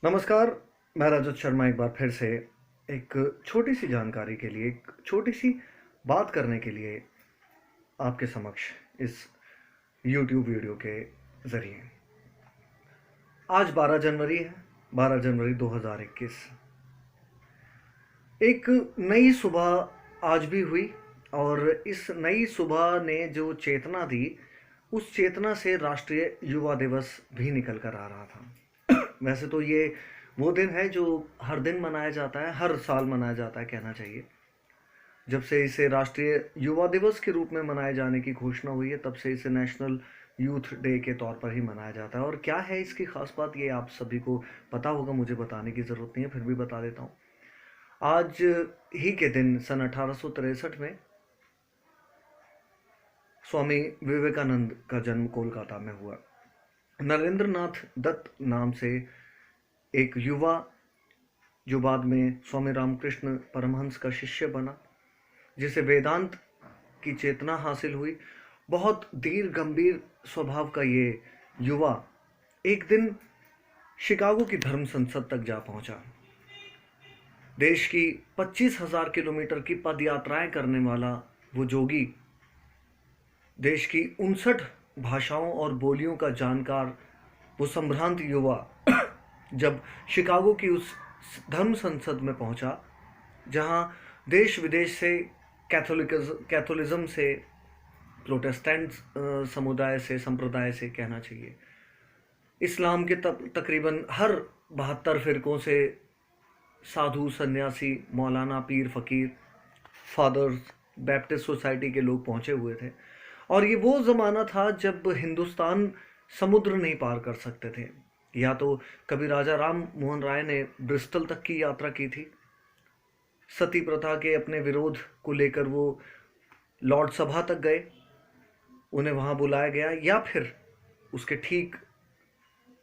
नमस्कार। मैं रजत शर्मा एक बार फिर से एक छोटी सी जानकारी के लिए, एक छोटी सी बात करने के लिए आपके समक्ष इस YouTube वीडियो के ज़रिए। आज 12 जनवरी है, 12 जनवरी 2021। एक नई सुबह आज भी हुई और इस नई सुबह ने जो चेतना दी, उस चेतना से राष्ट्रीय युवा दिवस भी निकल कर आ रहा था। वैसे तो ये वो दिन है जो हर दिन मनाया जाता है, हर साल मनाया जाता है कहना चाहिए। जब से इसे राष्ट्रीय युवा दिवस के रूप में मनाए जाने की घोषणा हुई है, तब से इसे नेशनल यूथ डे के तौर पर ही मनाया जाता है। और क्या है इसकी खास बात, ये आप सभी को पता होगा, मुझे बताने की ज़रूरत नहीं है, फिर भी बता देता हूँ। आज ही के दिन सन 1863 में स्वामी विवेकानंद का जन्म कोलकाता में हुआ। नरेंद्रनाथ दत्त नाम से एक युवा, जो बाद में स्वामी रामकृष्ण परमहंस का शिष्य बना, जिसे वेदांत की चेतना हासिल हुई, बहुत धीर गंभीर स्वभाव का ये युवा एक दिन शिकागो की धर्म संसद तक जा पहुंचा। देश की 25,000 किलोमीटर की पद यात्राएं करने वाला वो जोगी, देश की 59 भाषाओं और बोलियों का जानकार वो संभ्रांत युवा जब शिकागो की उस धर्म संसद में पहुंचा, जहां देश विदेश से कैथोलिज्म से, प्रोटेस्टेंट समुदाय से, संप्रदाय से कहना चाहिए, इस्लाम के तकरीबन हर 72 फिरकों से साधु, सन्यासी, मौलाना, पीर, फकीर, फादर्स, बैप्टिस्ट सोसाइटी के लोग पहुंचे हुए थे। और ये वो ज़माना था जब हिंदुस्तान समुद्र नहीं पार कर सकते थे। या तो कभी राजा राम मोहन राय ने ब्रिस्टल तक की यात्रा की थी, सती प्रथा के अपने विरोध को लेकर वो लॉर्ड सभा तक गए, उन्हें वहाँ बुलाया गया, या फिर उसके ठीक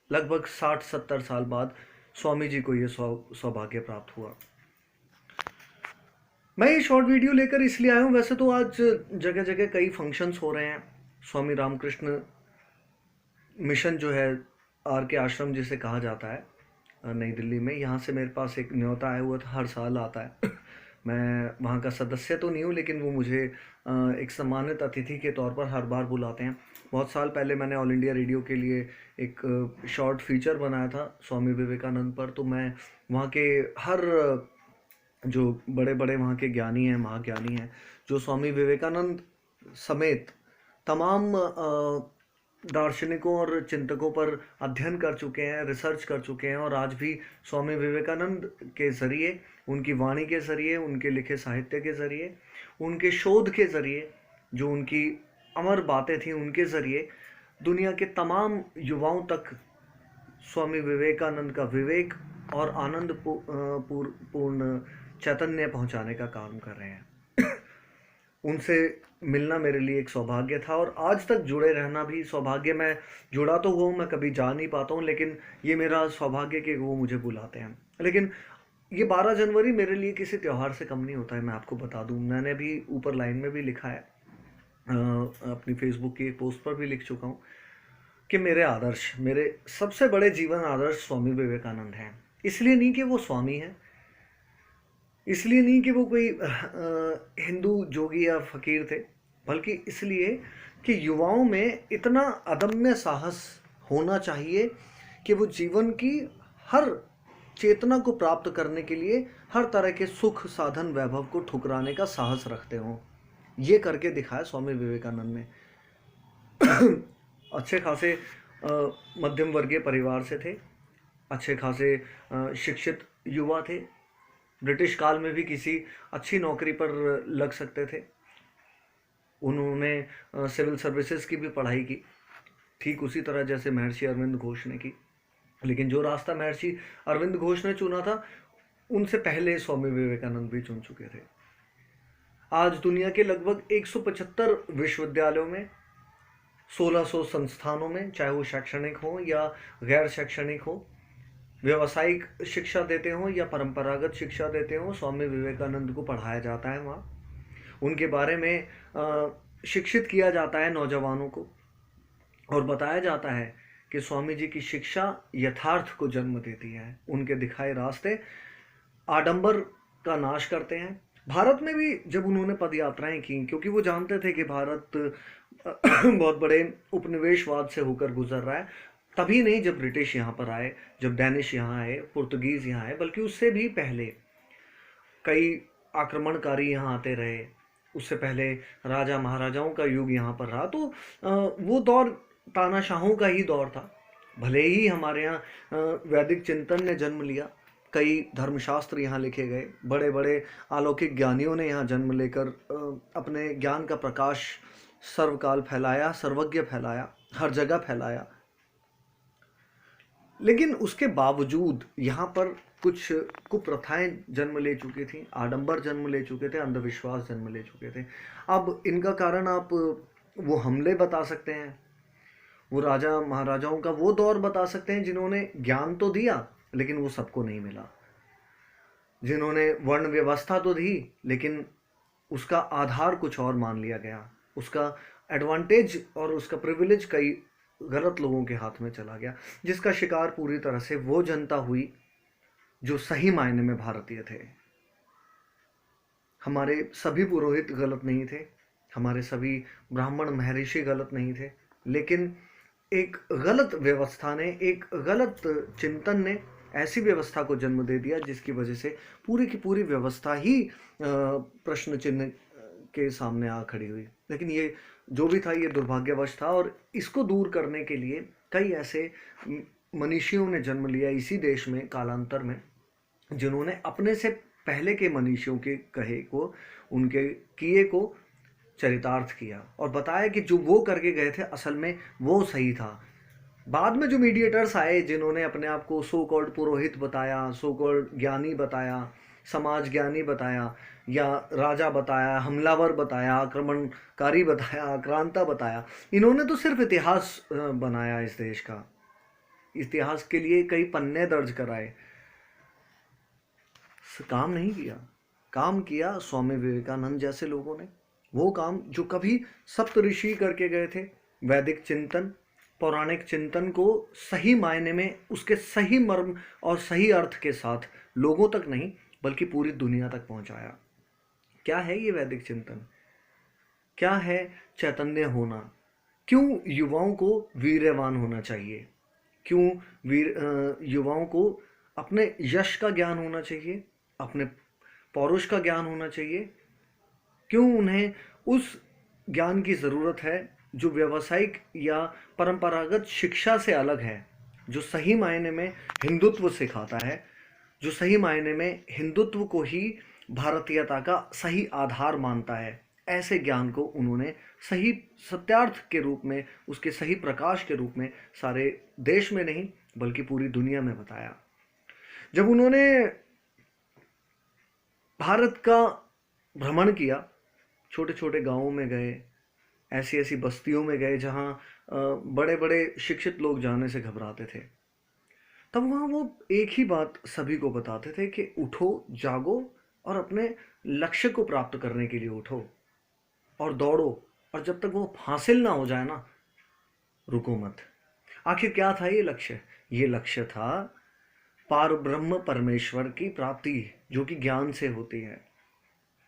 लगभग 60-70 साल बाद स्वामी जी को ये सौभाग्य प्राप्त हुआ। मैं ये शॉर्ट वीडियो लेकर इसलिए आया हूँ, वैसे तो आज जगह जगह कई फंक्शंस हो रहे हैं। स्वामी रामकृष्ण मिशन जो है, आर के आश्रम जिसे कहा जाता है नई दिल्ली में, यहाँ से मेरे पास एक न्योता आया हुआ था, हर साल आता है। मैं वहाँ का सदस्य तो नहीं हूँ, लेकिन वो मुझे एक सम्मानित अतिथि के तौर पर हर बार बुलाते हैं। बहुत साल पहले मैंने ऑल इंडिया रेडियो के लिए एक शॉर्ट फीचर बनाया था स्वामी विवेकानंद पर, तो मैं वहाँ के हर जो बड़े बड़े वहाँ के ज्ञानी हैं, महाज्ञानी हैं, जो स्वामी विवेकानंद समेत तमाम दार्शनिकों और चिंतकों पर अध्ययन कर चुके हैं, रिसर्च कर चुके हैं, और आज भी स्वामी विवेकानंद के ज़रिए, उनकी वाणी के ज़रिए, उनके लिखे साहित्य के ज़रिए, उनके शोध के ज़रिए, जो उनकी अमर बातें थीं, उनके ज़रिए दुनिया के तमाम युवाओं तक स्वामी विवेकानंद का विवेक और आनंद पूर्ण चैतन्य पहुंचाने का काम कर रहे हैं। उनसे मिलना मेरे लिए एक सौभाग्य था, और आज तक जुड़े रहना भी सौभाग्य। मैं जुड़ा तो हुआ हूँ, मैं कभी जा नहीं पाता हूँ, लेकिन ये मेरा सौभाग्य कि वो मुझे बुलाते हैं। लेकिन ये 12 जनवरी मेरे लिए किसी त्यौहार से कम नहीं होता है, मैं आपको बता दूँ। मैंने भी ऊपर लाइन में भी लिखा है, अपनी फेसबुक की एक पोस्ट पर भी लिख चुका हूँ कि मेरे आदर्श, मेरे सबसे बड़े जीवन आदर्श स्वामी विवेकानंद हैं। इसलिए नहीं कि वो स्वामी हैं, इसलिए नहीं कि वो कोई हिंदू जोगी या फकीर थे, बल्कि इसलिए कि युवाओं में इतना अदम्य साहस होना चाहिए कि वो जीवन की हर चेतना को प्राप्त करने के लिए हर तरह के सुख, साधन, वैभव को ठुकराने का साहस रखते हों। ये करके दिखाया स्वामी विवेकानंद ने। अच्छे खासे मध्यम वर्गीय परिवार से थे, अच्छे खासे शिक्षित युवा थे, ब्रिटिश काल में भी किसी अच्छी नौकरी पर लग सकते थे। उन्होंने सिविल सर्विसेज की भी पढ़ाई की, ठीक उसी तरह जैसे महर्षि अरविंद घोष ने की। लेकिन जो रास्ता महर्षि अरविंद घोष ने चुना था, उनसे पहले स्वामी विवेकानंद भी चुन चुके थे। आज दुनिया के लगभग 175 विश्वविद्यालयों में, 1600 संस्थानों में, चाहे वो शैक्षणिक हो या गैर शैक्षणिक हो, व्यावसायिक शिक्षा देते हों या परंपरागत शिक्षा देते हों, स्वामी विवेकानंद को पढ़ाया जाता है वहाँ। उनके बारे में शिक्षित किया जाता है नौजवानों को, और बताया जाता है कि स्वामी जी की शिक्षा यथार्थ को जन्म देती है। उनके दिखाए रास्ते आडंबर का नाश करते हैं। भारत में भी जब उन्होंने पद यात्राएं की, क्योंकि वो जानते थे कि भारत बहुत बड़े उपनिवेशवाद से होकर गुजर रहा है, तभी नहीं जब ब्रिटिश यहाँ पर आए, जब डैनिश यहाँ आए, पुर्तगीज यहाँ आए, बल्कि उससे भी पहले कई आक्रमणकारी यहाँ आते रहे। उससे पहले राजा महाराजाओं का युग यहाँ पर रहा। तो वो दौर तानाशाहों का ही दौर था। भले ही हमारे यहाँ वैदिक चिंतन ने जन्म लिया, कई धर्मशास्त्र यहाँ लिखे गए, बड़े बड़े अलौकिक ज्ञानियों ने यहाँ जन्म लेकर अपने ज्ञान का प्रकाश सर्वकाल फैलाया, सर्वज्ञ फैलाया, हर जगह फैलाया। लेकिन उसके बावजूद यहाँ पर कुछ कुप्रथाएं जन्म ले चुकी थी, आडंबर जन्म ले चुके थे, अंधविश्वास जन्म ले चुके थे। अब इनका कारण आप वो हमले बता सकते हैं, वो राजा महाराजाओं का वो दौर बता सकते हैं जिन्होंने ज्ञान तो दिया लेकिन वो सबको नहीं मिला, जिन्होंने वर्ण व्यवस्था तो दी लेकिन उसका आधार कुछ और मान लिया गया, उसका एडवांटेज और उसका प्रिविलेज कई गलत लोगों के हाथ में चला गया, जिसका शिकार पूरी तरह से वो जनता हुई जो सही मायने में भारतीय थे। हमारे सभी पुरोहित गलत नहीं थे, हमारे सभी ब्राह्मण महर्षि गलत नहीं थे, लेकिन एक गलत व्यवस्था ने, एक गलत चिंतन ने ऐसी व्यवस्था को जन्म दे दिया जिसकी वजह से पूरी की पूरी व्यवस्था ही प्रश्न चिन्ह के सामने आ खड़ी हुई। लेकिन ये जो भी था, ये दुर्भाग्यवश था, और इसको दूर करने के लिए कई ऐसे मनीषियों ने जन्म लिया इसी देश में कालांतर में, जिन्होंने अपने से पहले के मनीषियों के कहे को, उनके किए को चरितार्थ किया और बताया कि जो वो करके गए थे असल में वो सही था। बाद में जो मीडिएटर्स आए, जिन्होंने अपने आप को सो कॉल्ड पुरोहित बताया, सो कॉल्ड ज्ञानी बताया, समाज ज्ञानी बताया, या राजा बताया, हमलावर बताया, आक्रमणकारी बताया, आक्रांता बताया, इन्होंने तो सिर्फ इतिहास बनाया इस देश का, इतिहास के लिए कई पन्ने दर्ज कराए, काम नहीं किया। काम किया स्वामी विवेकानंद जैसे लोगों ने, वो काम जो कभी सप्तऋषि करके गए थे। वैदिक चिंतन, पौराणिक चिंतन को सही मायने में उसके सही मर्म और सही अर्थ के साथ लोगों तक नहीं बल्कि पूरी दुनिया तक पहुंचाया। क्या है ये वैदिक चिंतन? क्या है चैतन्य होना? क्यों युवाओं को वीर्यवान होना चाहिए? क्यों युवाओं को अपने यश का ज्ञान होना चाहिए, अपने पौरुष का ज्ञान होना चाहिए? क्यों उन्हें उस ज्ञान की ज़रूरत है जो व्यावसायिक या परंपरागत शिक्षा से अलग है, जो सही मायने में हिंदुत्व सिखाता है, जो सही मायने में हिंदुत्व को ही भारतीयता का सही आधार मानता है? ऐसे ज्ञान को उन्होंने सही सत्यार्थ के रूप में, उसके सही प्रकाश के रूप में सारे देश में नहीं बल्कि पूरी दुनिया में बताया। जब उन्होंने भारत का भ्रमण किया, छोटे छोटे गांवों में गए, ऐसी ऐसी बस्तियों में गए जहां बड़े बड़े शिक्षित लोग जाने से घबराते थे, तब वहां वो एक ही बात सभी को बताते थे कि उठो, जागो और अपने लक्ष्य को प्राप्त करने के लिए उठो और दौड़ो, और जब तक वो हासिल ना हो जाए ना, रुको मत। आखिर क्या था ये लक्ष्य? ये लक्ष्य था पार ब्रह्म परमेश्वर की प्राप्ति, जो कि ज्ञान से होती है,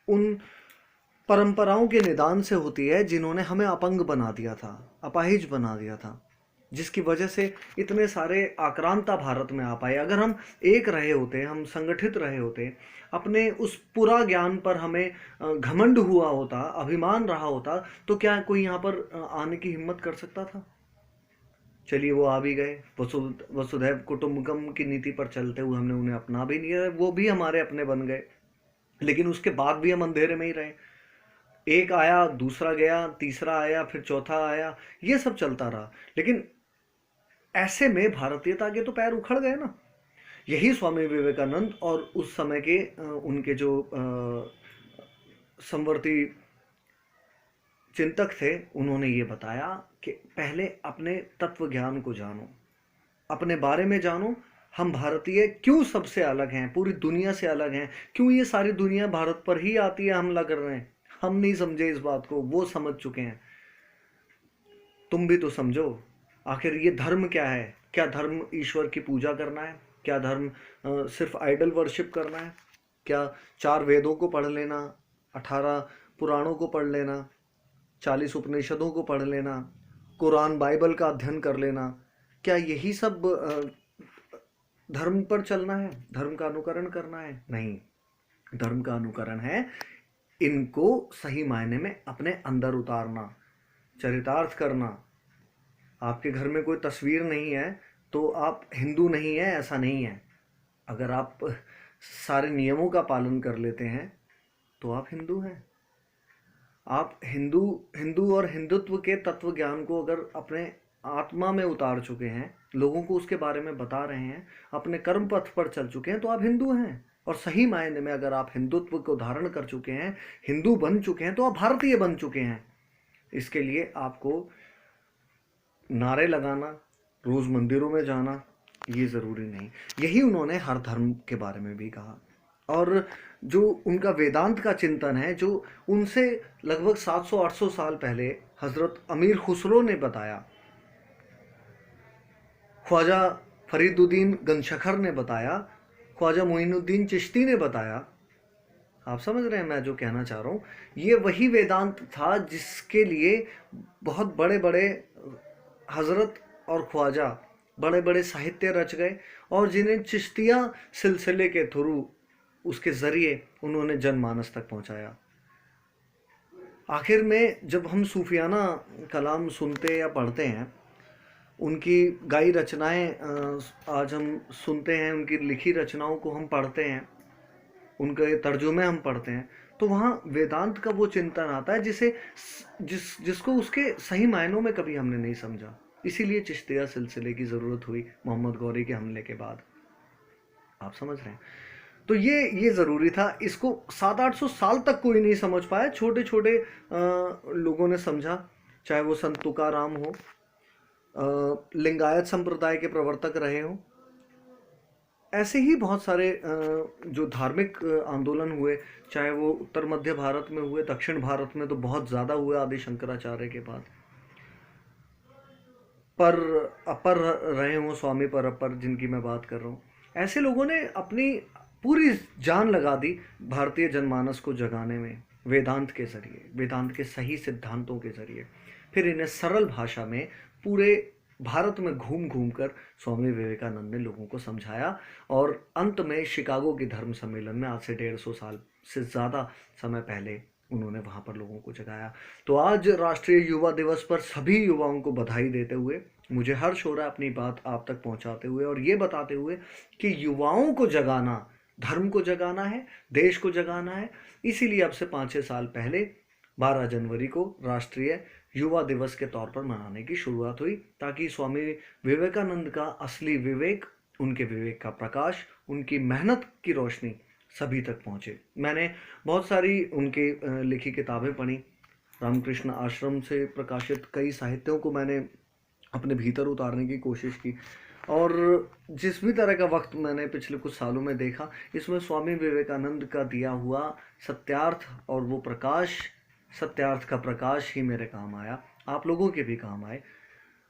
उन परंपराओं के निदान से होती है जिन्होंने हमें अपंग बना दिया था, अपाहिज बना दिया था, जिसकी वजह से इतने सारे आक्रांता भारत में आ पाए। अगर हम एक रहे होते, हम संगठित रहे होते, अपने उस पूरा ज्ञान पर हमें घमंड हुआ होता, अभिमान रहा होता, तो क्या कोई यहाँ पर आने की हिम्मत कर सकता था? चलिए वो आ भी गए, वसुधैव कुटुंबकम की नीति पर चलते हुए हमने उन्हें अपना भी नहीं, वो भी हमारे अपने बन गए, लेकिन उसके बाद भी हम अंधेरे में ही रहे। एक आया, दूसरा गया, तीसरा आया, फिर चौथा आया, ये सब चलता रहा। लेकिन ऐसे में भारतीयता के तो पैर उखड़ गए ना। यही स्वामी विवेकानंद और उस समय के उनके जो संवर्ती चिंतक थे, उन्होंने ये बताया कि पहले अपने तत्व ज्ञान को जानो, अपने बारे में जानो। हम भारतीय क्यों सबसे अलग हैं, पूरी दुनिया से अलग हैं? क्यों ये सारी दुनिया भारत पर ही आती है हमला कर रहे हैं? हम नहीं समझे इस बात को, वो समझ चुके हैं। तुम भी तो समझो, आखिर ये धर्म क्या है? क्या धर्म ईश्वर की पूजा करना है? क्या धर्म सिर्फ आइडल वर्शिप करना है? क्या 4 वेदों को पढ़ लेना, 18 पुराणों को पढ़ लेना, 40 उपनिषदों को पढ़ लेना, कुरान बाइबल का अध्ययन कर लेना, क्या यही सब धर्म पर चलना है? धर्म का अनुकरण करना है? नहीं, धर्म का अनुकरण है इनको सही मायने में अपने अंदर उतारना, चरितार्थ करना। आपके घर में कोई तस्वीर नहीं है तो आप हिंदू नहीं है, ऐसा नहीं है। अगर आप सारे नियमों का पालन कर लेते हैं तो आप हिंदू हैं। आप हिंदू हिंदू और हिंदुत्व के तत्व ज्ञान को अगर अपने आत्मा में उतार चुके हैं, लोगों को उसके बारे में बता रहे हैं, अपने कर्म पथ पर चल चुके हैं, तो आप हिंदू हैं। और सही मायने में अगर आप हिंदुत्व को धारण कर चुके हैं, हिंदू बन चुके हैं, तो आप भारतीय बन चुके हैं। इसके लिए आपको नारे लगाना, रोज मंदिरों में जाना, ये ज़रूरी नहीं। यही उन्होंने हर धर्म के बारे में भी कहा। और जो उनका वेदांत का चिंतन है, जो उनसे लगभग 700-800 साल पहले हज़रत अमीर खुसरो ने बताया, ख्वाजा फरीदुद्दीन गंशखर ने बताया, ख्वाजा मोइनुद्दीन चिश्ती ने बताया। आप समझ रहे हैं मैं जो कहना चाह रहा हूँ? ये वही वेदांत था जिसके लिए बहुत बड़े बड़े हजरत और ख्वाजा बड़े बड़े साहित्य रच गए, और जिन्हें चिश्तिया सिलसिले के थ्रू, उसके ज़रिए उन्होंने जनमानस तक पहुंचाया। आखिर में जब हम सूफियाना कलाम सुनते या पढ़ते हैं, उनकी गाई रचनाएं आज हम सुनते हैं, उनकी लिखी रचनाओं को हम पढ़ते हैं, उनके तर्जुमे हम पढ़ते हैं, तो वहाँ वेदांत का वो चिंतन आता है जिसको उसके सही मायनों में कभी हमने नहीं समझा। इसीलिए चिश्तिया सिलसिले की ज़रूरत हुई मोहम्मद गौरी के हमले के बाद। आप समझ रहे हैं? तो ये ज़रूरी था। इसको 700-800 साल तक कोई नहीं समझ पाया। छोटे छोटे लोगों ने समझा, चाहे वो संत तुकाराम हो, लिंगायत संप्रदाय के प्रवर्तक रहे हों, ऐसे ही बहुत सारे जो धार्मिक आंदोलन हुए, चाहे वो उत्तर मध्य भारत में हुए, दक्षिण भारत में तो बहुत ज़्यादा हुए आदि शंकराचार्य के बाद, पर अपर रहे हों, स्वामी पर अपर जिनकी मैं बात कर रहा हूँ, ऐसे लोगों ने अपनी पूरी जान लगा दी भारतीय जनमानस को जगाने में, वेदांत के ज़रिए, वेदांत के सही सिद्धांतों के ज़रिए। फिर इन्हें सरल भाषा में पूरे भारत में घूम घूम कर स्वामी विवेकानंद ने लोगों को समझाया, और अंत में शिकागो के धर्म सम्मेलन में आज से 150 साल से ज़्यादा समय पहले उन्होंने वहाँ पर लोगों को जगाया। तो आज राष्ट्रीय युवा दिवस पर सभी युवाओं को बधाई देते हुए मुझे हर्ष हो रहा है अपनी बात आप तक पहुँचाते हुए, और ये बताते हुए कि युवाओं को जगाना, धर्म को जगाना है, देश को जगाना है। इसीलिए अब से 5-6 साल पहले 12 जनवरी को राष्ट्रीय युवा दिवस के तौर पर मनाने की शुरुआत हुई, ताकि स्वामी विवेकानंद का असली विवेक, उनके विवेक का प्रकाश, उनकी मेहनत की रोशनी सभी तक पहुँचे। मैंने बहुत सारी उनकी लिखी किताबें पढ़ी, रामकृष्ण आश्रम से प्रकाशित कई साहित्यों को मैंने अपने भीतर उतारने की कोशिश की, और जिस भी तरह का वक्त मैंने पिछले कुछ सालों में देखा, इसमें स्वामी विवेकानंद का दिया हुआ सत्यार्थ और वो प्रकाश, सत्यार्थ का प्रकाश ही मेरे काम आया, आप लोगों के भी काम आए।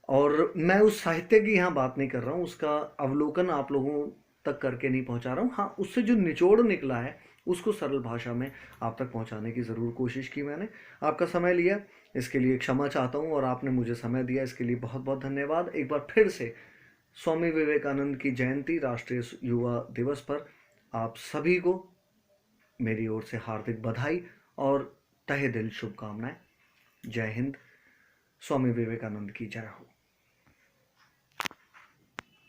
और मैं उस साहित्य की यहाँ बात नहीं कर रहा हूँ, उसका अवलोकन आप लोगों तक करके नहीं पहुँचा रहा हूँ। हाँ, उससे जो निचोड़ निकला है उसको सरल भाषा में आप तक पहुँचाने की ज़रूर कोशिश की मैंने। आपका समय लिया, इसके लिए क्षमा चाहता हूँ, और आपने मुझे समय दिया, इसके लिए बहुत बहुत धन्यवाद। एक बार फिर से स्वामी विवेकानंद की जयंती, राष्ट्रीय युवा दिवस पर आप सभी को मेरी ओर से हार्दिक बधाई और तहे दिल शुभकामनाएं। जय हिंद। स्वामी विवेकानंद की जय हो।